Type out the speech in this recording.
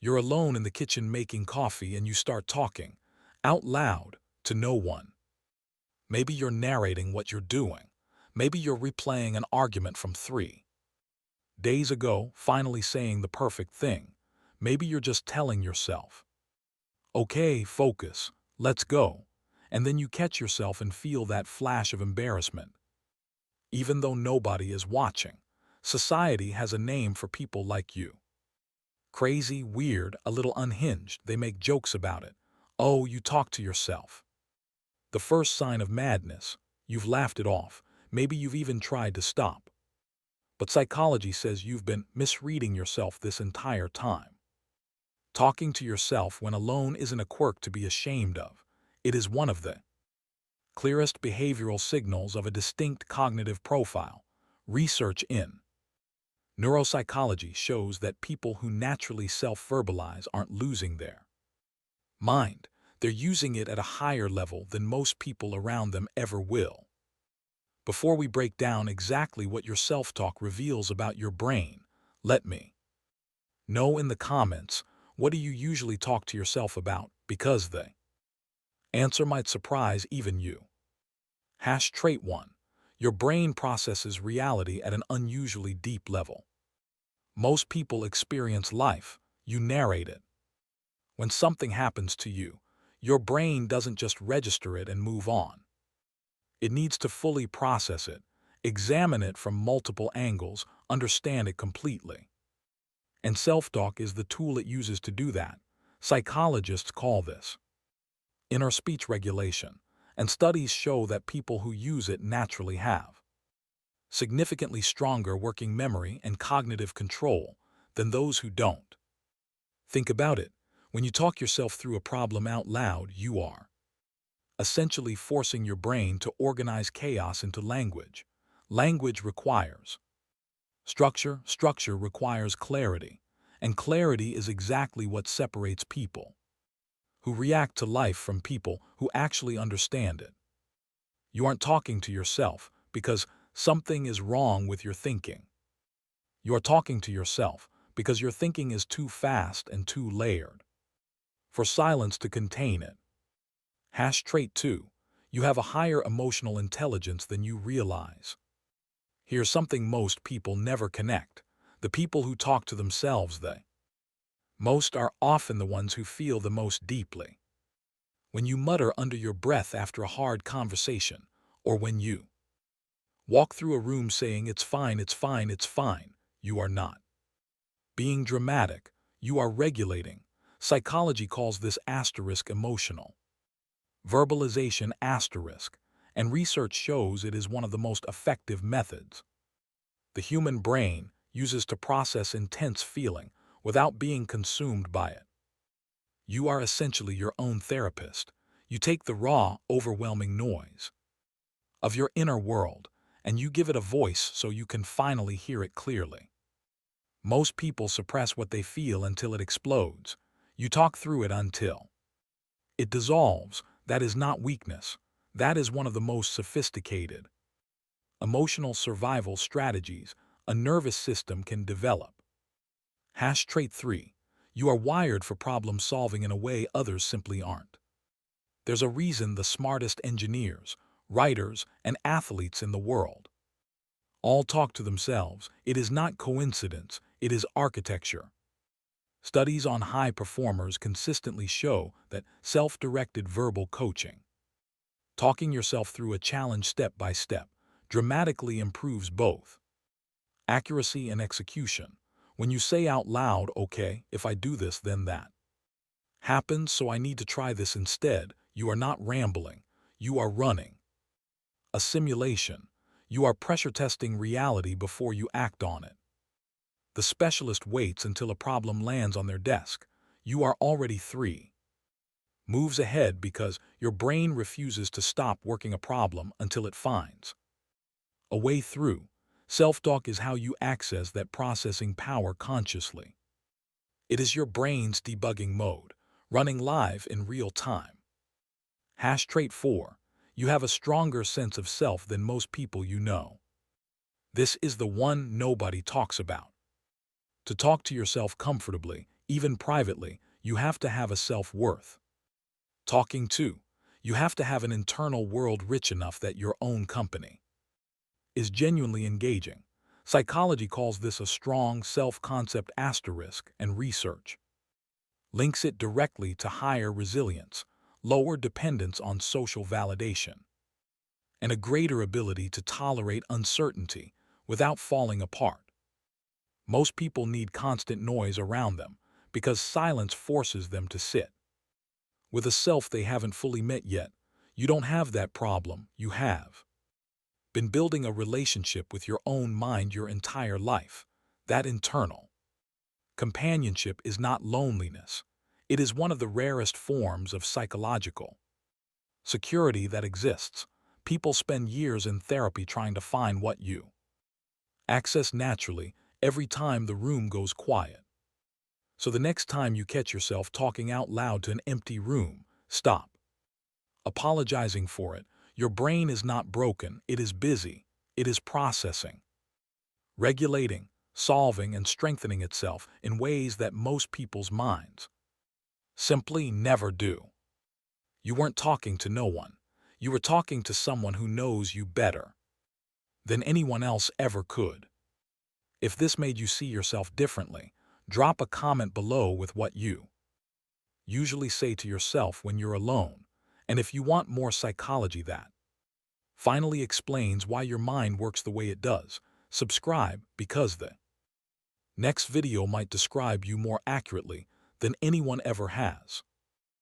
You're alone in the kitchen making coffee and you start talking, out loud, to no one. Maybe you're narrating what you're doing. Maybe you're replaying an argument from 3 days ago, finally saying the perfect thing. Maybe you're just telling yourself, okay, focus, let's go. And then you catch yourself and feel that flash of embarrassment. Even though nobody is watching, society has a name for people like you. Crazy, weird, a little unhinged, they make jokes about it. Oh, you talk to yourself. The first sign of madness. You've laughed it off. Maybe you've even tried to stop. But psychology says you've been misreading yourself this entire time. Talking to yourself when alone isn't a quirk to be ashamed of. It is one of the clearest behavioral signals of a distinct cognitive profile. Research in neuropsychology shows that people who naturally self-verbalize aren't losing their mind. They're using it at a higher level than most people around them ever will. Before we break down exactly what your self-talk reveals about your brain, let me know in the comments, what do you usually talk to yourself about, because the answer might surprise even you. Trait 1. Your brain processes reality at an unusually deep level. Most people experience life, you narrate it. When something happens to you, your brain doesn't just register it and move on. It needs to fully process it, examine it from multiple angles, understand it completely. And self-talk is the tool it uses to do that. Psychologists call this inner speech regulation, and studies show that people who use it naturally have significantly stronger working memory and cognitive control than those who don't. Think about it. When you talk yourself through a problem out loud, you are essentially forcing your brain to organize chaos into language. Language requires structure, structure requires clarity, and clarity is exactly what separates people who react to life from people who actually understand it. You aren't talking to yourself because something is wrong with your thinking. You are talking to yourself because your thinking is too fast and too layered for silence to contain it. Trait 2. You have a higher emotional intelligence than you realize. Here's something most people never connect. The people who talk to themselves most are often the ones who feel the most deeply. When you mutter under your breath after a hard conversation, or when you walk through a room saying it's fine, it's fine, it's fine, you are not being dramatic, you are regulating. Psychology calls this emotional verbalization, and research shows it is one of the most effective methods the human brain uses to process intense feeling without being consumed by it. You are essentially your own therapist. You take the raw, overwhelming noise of your inner world and you give it a voice so you can finally hear it clearly. Most people suppress what they feel until it explodes. You talk through it until it dissolves. That is not weakness. That is one of the most sophisticated emotional survival strategies a nervous system can develop. Trait 3. You are wired for problem solving in a way others simply aren't. There's a reason the smartest engineers, writers, and athletes in the world all talk to themselves. It is not coincidence, it is architecture. Studies on high performers consistently show that self-directed verbal coaching, talking yourself through a challenge step by step, dramatically improves both accuracy and execution. When you say out loud, okay, if I do this, then that happens, so I need to try this instead, you are not rambling, you are running a simulation. You are pressure testing reality before you act on it. The specialist waits until a problem lands on their desk. You are already 3 moves ahead because your brain refuses to stop working a problem until it finds a way through. Self-talk is how you access that processing power consciously. It is your brain's debugging mode, running live in real time. Trait 4. You have a stronger sense of self than most people you know. This is the one nobody talks about. To talk to yourself comfortably, Even privately, you have to have a self-worth. Talking to, you have to have an internal world rich enough that your own company is genuinely engaging. Psychology calls this a strong self-concept asterisk, and research links it directly to higher resilience, lower dependence on social validation, and a greater ability to tolerate uncertainty without falling apart. Most people need constant noise around them because silence forces them to sit with a self they haven't fully met yet. You don't have that problem. You have been building a relationship with your own mind your entire life. That internal companionship is not loneliness. It is one of the rarest forms of psychological security that exists. People spend years in therapy trying to find what you access naturally every time the room goes quiet. So the next time you catch yourself talking out loud to an empty room, stop apologizing for it. Your brain is not broken. It is busy. It is processing, regulating, solving, and strengthening itself in ways that most people's minds simply never do. You weren't talking to no one. You were talking to someone who knows you better than anyone else ever could. If this made you see yourself differently, drop a comment below with what you usually say to yourself when you're alone. And if you want more psychology that finally explains why your mind works the way it does, subscribe, because the next video might describe you more accurately than anyone ever has.